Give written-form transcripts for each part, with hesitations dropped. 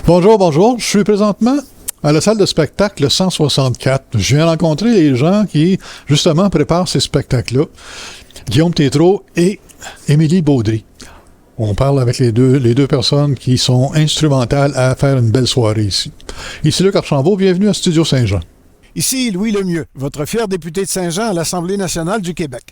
Bonjour, bonjour. Je suis présentement à la salle de spectacle 164. Je viens rencontrer les gens qui, justement, préparent ces spectacles-là. Guillaume Tétrault et Émilie Baudry. On parle avec les deux personnes qui sont instrumentales à faire une belle soirée ici. Ici Luc Archambault, bienvenue à Studio Saint-Jean. Ici Louis Lemieux, votre fier député de Saint-Jean à l'Assemblée nationale du Québec.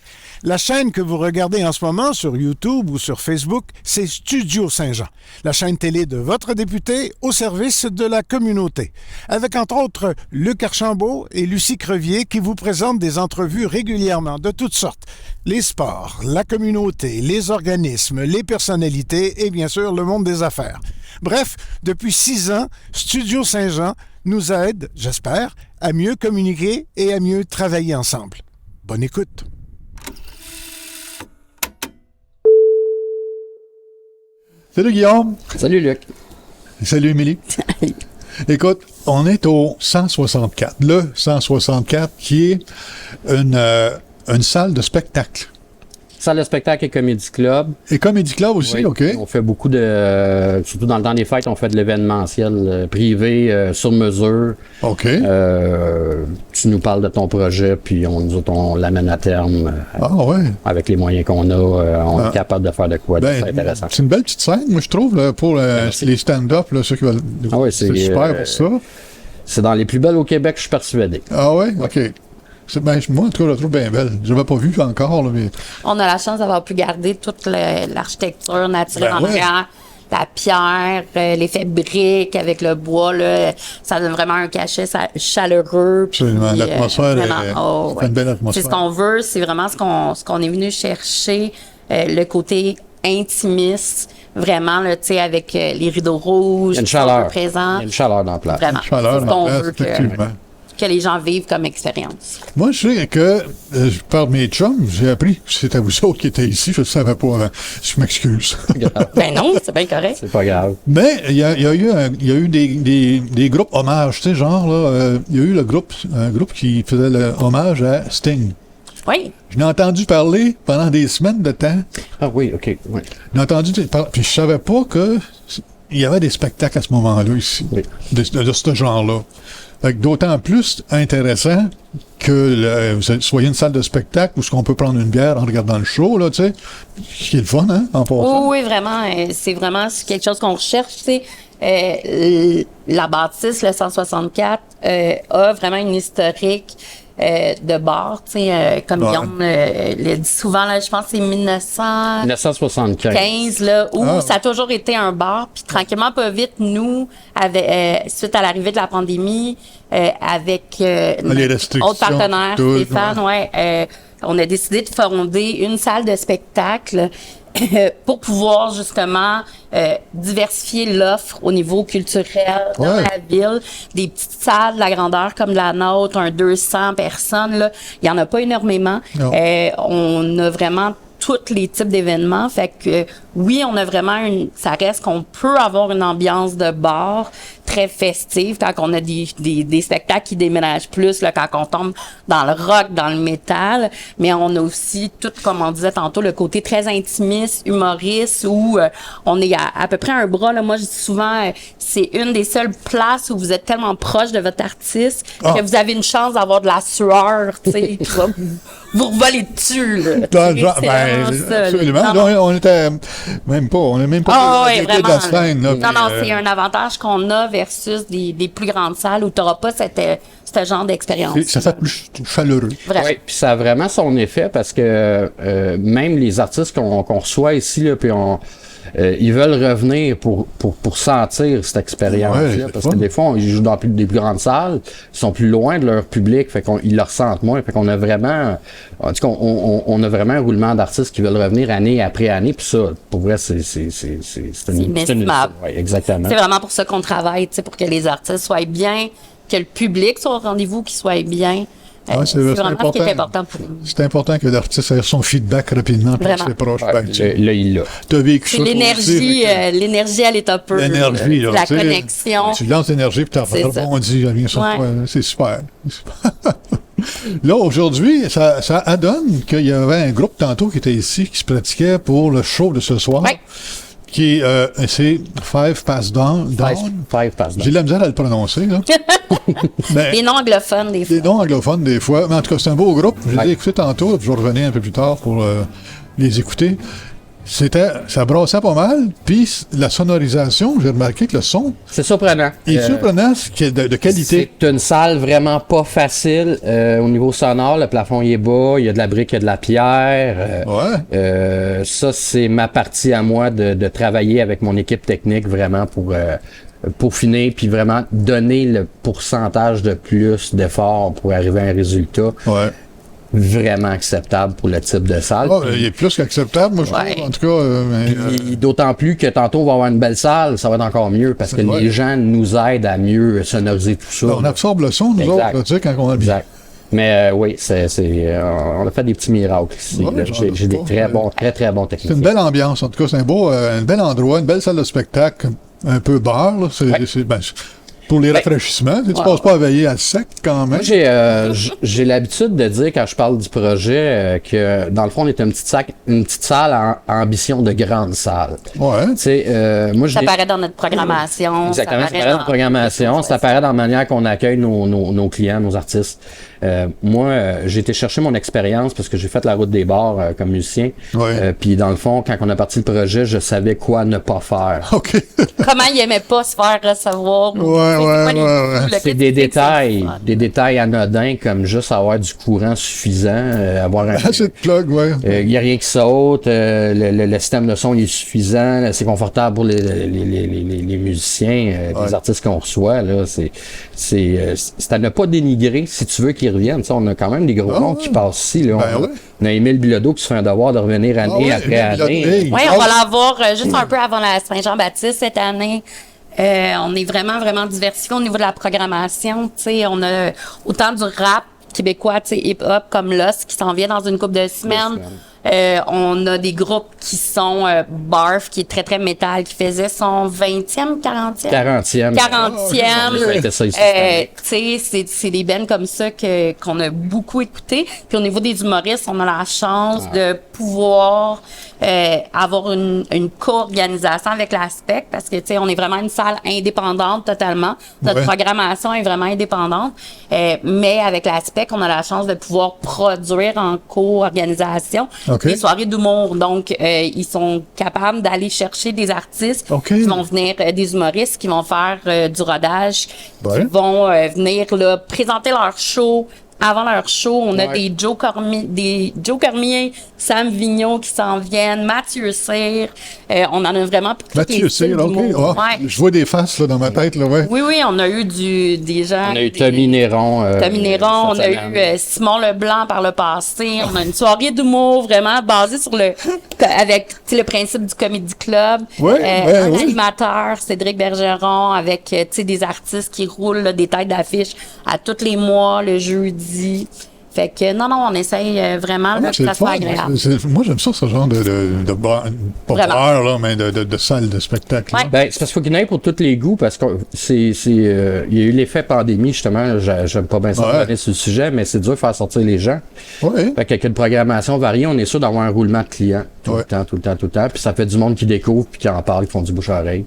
La chaîne que vous regardez en ce moment sur YouTube ou sur Facebook, c'est Studio Saint-Jean, la chaîne télé de votre député au service de la communauté. Avec entre autres Luc Archambault et Lucie Crevier qui vous présentent des entrevues régulièrement de toutes sortes. Les sports, la communauté, les organismes, les personnalités et bien sûr le monde des affaires. Bref, depuis 6 ans, Studio Saint-Jean nous aide, j'espère, à mieux communiquer et à mieux travailler ensemble. Bonne écoute. Salut Guillaume. Salut Luc. Salut Émilie. Écoute, on est au 164. Le 164 qui est une salle de spectacle. Salle de spectacle et comédie club. Et comédie club aussi, Oui, OK. On fait beaucoup surtout dans le temps des fêtes, on fait de l'événementiel privé, sur mesure. OK. Tu nous parles de ton projet, puis on l'amène à terme. Ouais. Avec les moyens qu'on a, on est capable de faire de quoi, c'est intéressant. C'est une belle petite scène, moi je trouve, là, pour les stand-up, là, ceux qui veulent. C'est super pour ça. C'est dans les plus belles au Québec, je suis persuadé. Ah ouais? OK. Moi, en tout cas, je la trouve bien belle. Je ne l'avais pas vue encore, là, mais... On a la chance d'avoir pu garder toute l'architecture naturelle en arrière, la pierre, l'effet brique avec le bois, là, ça donne vraiment un cachet chaleureux. Absolument, puis, l'atmosphère c'est une belle atmosphère. C'est ce qu'on veut, c'est vraiment ce qu'on est venu chercher, le côté intimiste, vraiment, là, tu sais, avec les rideaux rouges, une chaleur. Présent. Il y a une chaleur dans la place. Vraiment, une chaleur c'est ce qu'on dans la veut place, effectivement. que les gens vivent comme expérience. Moi, je sais que, par mes chums, j'ai appris que c'était vous autres qui étaient ici, je ne le savais pas avant. Je m'excuse. Ben non, c'est bien correct. C'est pas grave. Mais il y a eu des groupes hommages, tu sais, genre, là, il y a eu un groupe qui faisait hommage à Sting. Oui. Je n'ai entendu parler pendant des semaines de temps. Ah oui, OK. Oui. J'ai entendu parler, puis je savais pas que il y avait des spectacles à ce moment-là ici, Oui. de ce genre-là. Fait que d'autant plus intéressant que vous soyez une salle de spectacle où ce qu'on peut prendre une bière en regardant le show, là, tu sais. Ce qui est le fun, hein, en passant. Oui, vraiment. C'est vraiment quelque chose qu'on recherche, tu sais. La bâtisse, le 164, a vraiment une historique de bar, tu sais, comme Guillaume le dit souvent, là, je pense que c'est 1975. là, où ça a toujours été un bar, puis tranquillement, pas vite, nous, suite à l'arrivée de la pandémie, avec notre autre partenaire, Stéphane, on a décidé de fonder une salle de spectacle pour pouvoir justement diversifier l'offre au niveau culturel dans la ville. Des petites salles de la grandeur comme la nôtre, 200 personnes, là, il y en a pas énormément. On a vraiment tous les types d'événements. Fait que oui, on a vraiment ça reste qu'on peut avoir une ambiance de bar très festive quand on a des spectacles qui déménagent plus, là, quand on tombe dans le rock, dans le métal. Mais on a aussi tout, comme on disait tantôt, le côté très intimiste, humoriste, où on est à peu près un bras. Là, moi, je dis souvent, c'est une des seules places où vous êtes tellement proche de votre artiste que vous avez une chance d'avoir de la sueur, tu sais, qui va vous revoler dessus. Là. Absolument. Non. On était même pas. On n'est même pas vraiment. De la scène. Là, non, c'est un avantage qu'on a versus des plus grandes salles où tu n'auras pas ce genre d'expérience. Ça fait plus chaleureux. Oui, puis ça a vraiment son effet parce que même les artistes qu'on reçoit ici, là, puis ils veulent revenir pour sentir cette expérience-là. Parce que des fois, ils jouent dans des plus grandes salles, ils sont plus loin de leur public, fait qu'ils le ressentent moins. Fait qu'on a vraiment, en tout cas, on a vraiment un roulement d'artistes qui veulent revenir année après année. Puis ça, pour vrai, c'est inestimable. Oui, exactement. C'est vraiment pour ça qu'on travaille, pour que les artistes soient bien, que le public soit au rendez-vous, qu'il soit bien. C'est vraiment ce qui est important pour nous. C'est important que l'artiste ait son feedback rapidement pour ses proches. Là, il l'a. Tu as vécu ça. L'énergie, elle est top. L'énergie, là. La connexion. Tu lances l'énergie, puis tu rebondis, rien sur toi. C'est super. Là, aujourd'hui, ça adonne qu'il y avait un groupe tantôt qui était ici, qui se pratiquait pour le show de ce soir. qui est, c'est Five Past Dawn. Five Past Dawn. J'ai de la misère à le prononcer, là. Des noms anglophones, des fois. Des noms anglophones, des fois. Mais en tout cas, c'est un beau groupe. Je les ai écoutés tantôt, puis je vais revenir un peu plus tard pour les écouter. Ça brassait pas mal, puis la sonorisation, j'ai remarqué que le son c'est surprenant. est surprenant, de qualité. C'est une salle vraiment pas facile au niveau sonore. Le plafond il est bas, il y a de la brique, il y a de la pierre. Ça, c'est ma partie à moi de travailler avec mon équipe technique vraiment pour finir, puis vraiment donner le pourcentage de plus d'efforts pour arriver à un résultat. Vraiment acceptable pour le type de salle. Il est plus qu'acceptable, moi je trouve, en tout cas. D'autant plus que tantôt on va avoir une belle salle, ça va être encore mieux parce que les gens nous aident à mieux sonoriser tout ça. On absorbe le son, nous autres, tu sais, quand on a bien. Mais oui, on a fait des petits miracles ici. J'ai des très bons techniciens. C'est une belle ambiance, en tout cas, c'est un bel endroit, une belle salle de spectacle, un peu bar, là. Pour les rafraîchissements, tu passes pas à veiller à sec quand même. Moi, j'ai l'habitude de dire quand je parle du projet que dans le fond on est une petite salle à ambition de grande salle. Ouais. Moi, ça apparaît dans notre programmation. Exactement, ça apparaît dans notre programmation, ça apparaît dans la manière qu'on accueille nos clients, nos artistes. Moi, j'ai été chercher mon expérience parce que j'ai fait la route des bars comme musicien. Puis dans le fond, quand on a parti le projet, je savais quoi ne pas faire. OK. Comment il aimait pas se faire recevoir. C'est des détails anodins comme juste avoir du courant suffisant, avoir un... C'est de plug, il n'y a rien qui saute, le système de son il est suffisant, c'est confortable pour les musiciens, les artistes qu'on reçoit. Là, c'est à ne pas dénigrer si tu veux qu'ils reviennent. T'sais, on a quand même des gros noms qui passent ici. Là, on a Émile Bilodeau qui se fait un devoir de revenir année après année. Oui, on va l'avoir juste un peu avant la Saint-Jean-Baptiste cette année. On est vraiment, vraiment diversifié au niveau de la programmation. T'sais, on a autant du rap québécois, hip-hop comme Lost qui s'en vient dans une couple de semaines. On a des groupes qui sont Barf, qui est très, très métal, qui faisait son 20e, 40e? 40e. C'est des bands comme ça qu'on a beaucoup écouté. Puis au niveau des humoristes, on a la chance de pouvoir avoir une co-organisation avec l'Aspect parce que, on est vraiment une salle indépendante totalement. Notre programmation est vraiment indépendante. Mais avec l'Aspect, on a la chance de pouvoir produire en co-organisation des soirées d'humour. Donc, ils sont capables d'aller chercher des artistes qui vont venir, des humoristes qui vont faire du rodage, qui vont venir là, présenter leur show. Avant leur show, on a des Joe Cormier, Sam Vigneault qui s'en viennent, Mathieu Cyr. On en a vraiment pour Mathieu Cyr, je vois des faces là, dans ma tête. Là, Oui, on a eu des gens. On a eu Tommy Néron. On a eu Simon Leblanc par le passé. On a une soirée d'humour vraiment basée sur avec le principe du Comedy Club. Un animateur, Cédric Bergeron, avec des artistes qui roulent là, des têtes d'affiche à tous les mois, le jeudi. Fait que non, on essaye vraiment que ça soit agréable. Moi, j'aime ça, ce genre de bar, pas bar, là, mais de salle de spectacle. C'est parce qu'il faut qu'il y en ait pour tous les goûts, parce que il y a eu l'effet pandémie, justement, j'aime pas bien ça parler sur le sujet, mais c'est dur de faire sortir les gens. Fait qu'avec une programmation variée, on est sûr d'avoir un roulement de clients tout le temps, puis ça fait du monde qui découvre, puis qui en parle, qui font du bouche à oreille.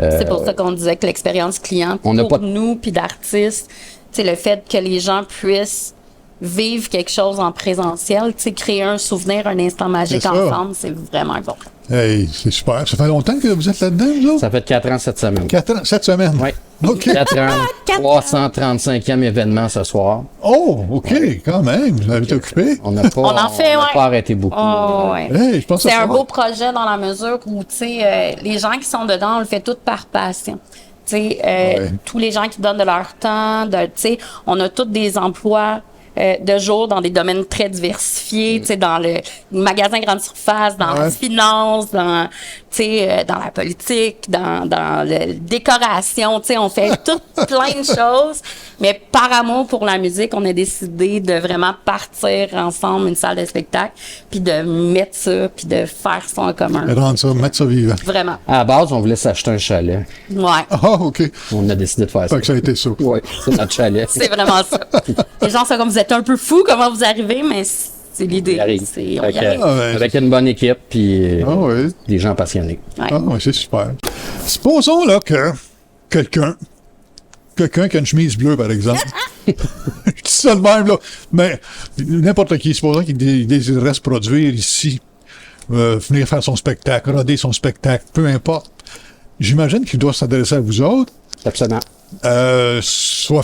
C'est pour ça qu'on disait que l'expérience client, pour nous, puis d'artistes, le fait que les gens puissent vivre quelque chose en présentiel, créer un souvenir, un instant magique ensemble, c'est vraiment important. Hey, c'est super. Ça fait longtemps que vous êtes là-dedans, vous autres? Ça fait 4 ans cette semaine. 4 ans cette semaine? Oui. OK. 4 ans, 335e événement ce soir. Oh, OK, quand même. Vous l'avez occupé? On n'a pas arrêté beaucoup. Hey, je pense c'est un beau projet dans la mesure où, les gens qui sont dedans, on le fait tout par passion. Tous les gens qui donnent de leur temps, on a tous des emplois de jour dans des domaines très diversifiés, dans le magasin grande surface, dans la finance, dans la politique, dans la décoration, on fait tout plein de choses, mais par amour pour la musique, on a décidé de vraiment partir ensemble une salle de spectacle, puis de mettre ça, puis de faire ça en commun. Mettre ça vivant. Vraiment. À la base, on voulait s'acheter un chalet. OK. On a décidé de faire ça. Fait que ça a été ça. Oui, c'est notre chalet. C'est vraiment ça. Les gens sont comme, vous êtes un peu fous, comment vous arrivez, mais C'est l'idée. Avec une bonne équipe puis des gens passionnés. Ouais. Ah oui, c'est super. Supposons là que quelqu'un qui a une chemise bleue, par exemple. Je dis ça de même, là. Mais n'importe qui, supposons qu'il désirerait se produire ici, venir faire son spectacle, roder son spectacle, peu importe. J'imagine qu'il doit s'adresser à vous autres. Absolument. Soit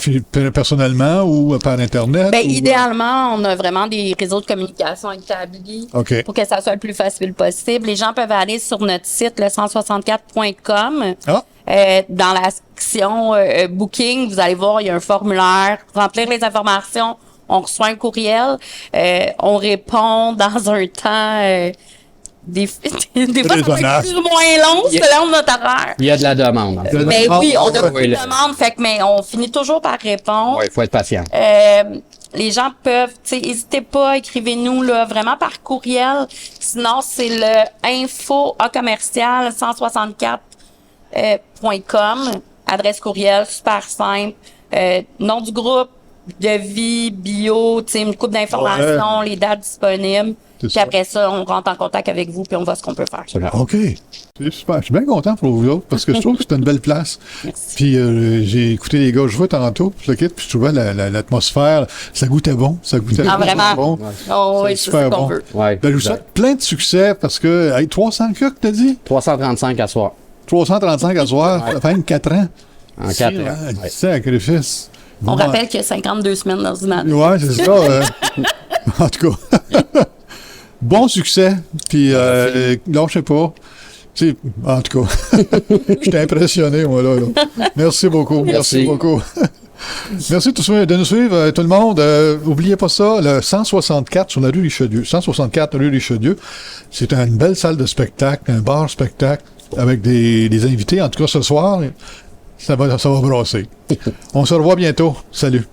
personnellement ou par Internet? Idéalement, on a vraiment des réseaux de communication établis pour que ça soit le plus facile possible. Les gens peuvent aller sur notre site, le 164.com. Dans la section Booking, vous allez voir, il y a un formulaire. Remplir les informations, on reçoit un courriel. On répond dans un temps... Des fois, ça peut être plus ou moins long, selon notre horaire. Il y a de la demande. Mais oui, on a beaucoup de demandes, mais on finit toujours par répondre. Oui, il faut être patient. Les gens peuvent, n'hésitez pas, écrivez-nous là, vraiment par courriel. Sinon, c'est le info@commercial 164.com. Adresse courriel, super simple. Nom du groupe, devis, bio, une coupe d'informations, les dates disponibles. Puis après ça, on rentre en contact avec vous puis on voit ce qu'on peut faire. OK. C'est super. Je suis bien content pour vous autres parce que je trouve que c'est une belle place. Merci. Puis j'ai écouté les gars jouer tantôt, puis je trouvais l'atmosphère, ça goûtait bon. Vraiment. Bon. Oh, oui, c'est ce qu'on veut. Ouais, je vous souhaite plein de succès parce que 300 que t'as dit? 335 à soir. 335 à soir, ça fait 4 ans. En 4 ans. Sacrifice. On rappelle qu'il y a 52 semaines dans une année. Oui, c'est ça. En tout cas. Bon succès, puis lâchez pas. En tout cas, j'étais impressionné, moi, là. Merci beaucoup. Merci beaucoup. Merci de nous suivre, tout le monde. N'oubliez pas ça, le 164 sur la rue Richelieu. 164 rue Richelieu. C'est une belle salle de spectacle, un bar spectacle avec des invités. En tout cas, ce soir, ça va brasser. On se revoit bientôt. Salut.